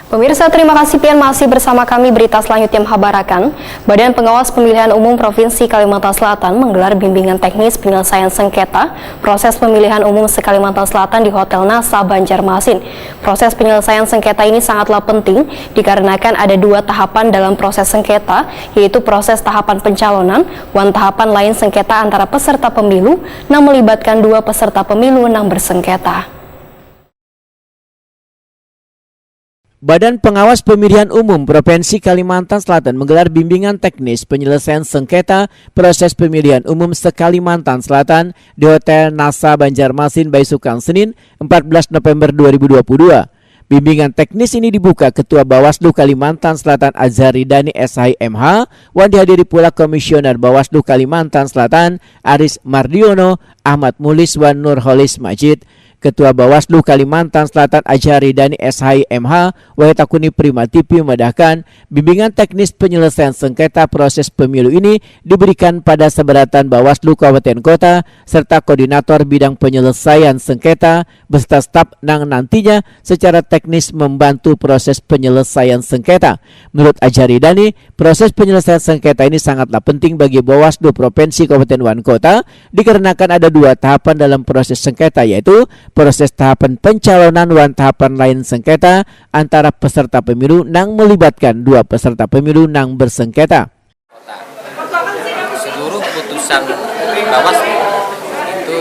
Pemirsa, terima kasih pian masih bersama kami. Berita selanjutnya menghabarakan, Badan Pengawas Pemilihan Umum Provinsi Kalimantan Selatan menggelar bimbingan teknis penyelesaian sengketa proses pemilihan umum se-Kalimantan Selatan di Hotel NASA Banjarmasin. Proses penyelesaian sengketa ini sangatlah penting dikarenakan ada dua tahapan dalam proses sengketa, yaitu proses tahapan pencalonan dan tahapan lain sengketa antara peserta pemilu yang melibatkan dua peserta pemilu yang bersengketa. Badan Pengawas Pemilihan Umum Provinsi Kalimantan Selatan menggelar bimbingan teknis penyelesaian sengketa proses pemilihan umum se-Kalimantan Selatan di Hotel NASA Banjarmasin Baisukan Senin 14 November 2022. Bimbingan teknis ini dibuka Ketua Bawaslu Kalimantan Selatan Azhari Dani SHMH, yang dihadiri pula Komisioner Bawaslu Kalimantan Selatan Aris Mardiono, Ahmad Mulis wan Nurholis Majid. Ketua Bawaslu Kalimantan Selatan Azhari Dani SHMH Wahitakuni Primatipi memedahkan bimbingan teknis penyelesaian sengketa proses pemilu ini diberikan pada seberatan Bawaslu Kabupaten Kota serta koordinator bidang penyelesaian sengketa beserta staf yang nantinya secara teknis membantu proses penyelesaian sengketa. Menurut Azhari Dani, proses penyelesaian sengketa ini sangatlah penting bagi Bawaslu Provinsi Kabupaten wan Kota dikarenakan ada dua tahapan dalam proses sengketa, yaitu proses tahapan pencalonan dan tahapan lain sengketa antara peserta pemilu yang melibatkan dua peserta pemilu yang bersengketa. Seluruh putusan Bawaslu itu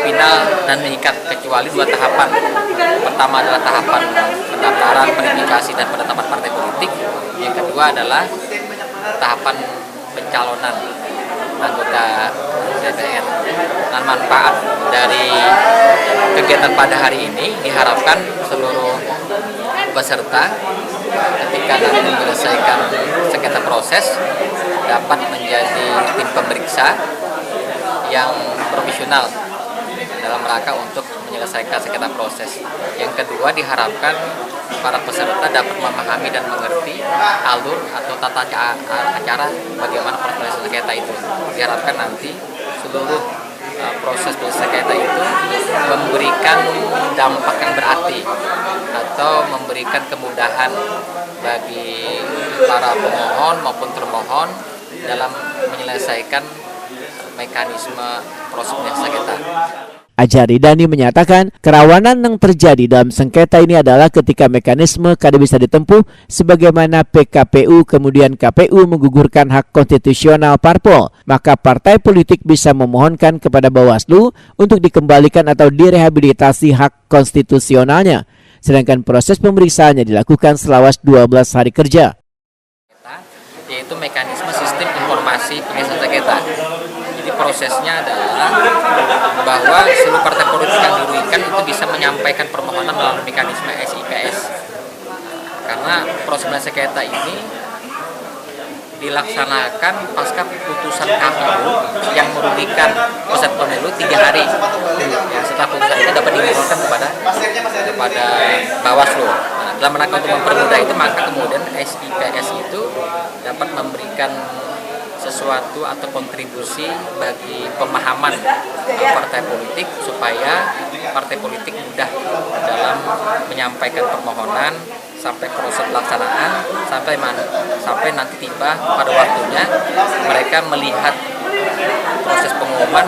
final dan mengikat kecuali dua tahapan. Pertama adalah tahapan pendaftaran, verifikasi dan penetapan partai politik. Yang kedua adalah tahapan pencalonan anggota DPR. Dan manfaat dari kegiatan pada hari ini diharapkan seluruh peserta ketika nanti menyelesaikan sengketa proses dapat menjadi tim pemeriksa yang profesional dalam rangka untuk menyelesaikan sengketa proses. Yang kedua, diharapkan para peserta dapat memahami dan mengerti alur atau tata acara bagaimana proses sengketa itu. Diharapkan nanti seluruh proses sengketa itu memberikan dampak yang berarti atau memberikan kemudahan bagi para pemohon maupun termohon dalam menyelesaikan mekanisme proses sengketa. Azhari Dani menyatakan kerawanan yang terjadi dalam sengketa ini adalah ketika mekanisme kada bisa ditempuh sebagaimana PKPU kemudian KPU menggugurkan hak konstitusional parpol, maka partai politik bisa memohonkan kepada Bawaslu untuk dikembalikan atau direhabilitasi hak konstitusionalnya, sedangkan proses pemeriksaannya dilakukan selama 12 hari kerja. Yaitu mekanisme sistem informasi penyelesaian sengketa. Jadi prosesnya adalah bahwa seluruh partai politik yang dirugikan itu bisa menyampaikan permohonan melalui mekanisme SIPS. Karena proses sengketa ini dilaksanakan pasca putusan KPU yang merugikan peserta pemilu 3 hari. Ya, setelah putusan itu dapat dilaporkan kepada Bawaslu. Nah, dalam rangka untuk mempermudah itu, maka kemudian SIPS itu dapat memberikan sesuatu atau kontribusi bagi pemahaman partai politik supaya partai politik mudah dalam menyampaikan permohonan sampai proses pelaksanaan sampai nanti tiba pada waktunya mereka melihat proses pengumuman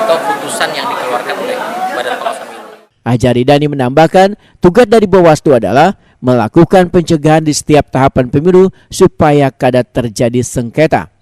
atau putusan yang dikeluarkan oleh Badan Pengawas Pemilu. Azhari Dani menambahkan tugas dari Bawaslu adalah melakukan pencegahan di setiap tahapan pemilu supaya kada terjadi sengketa.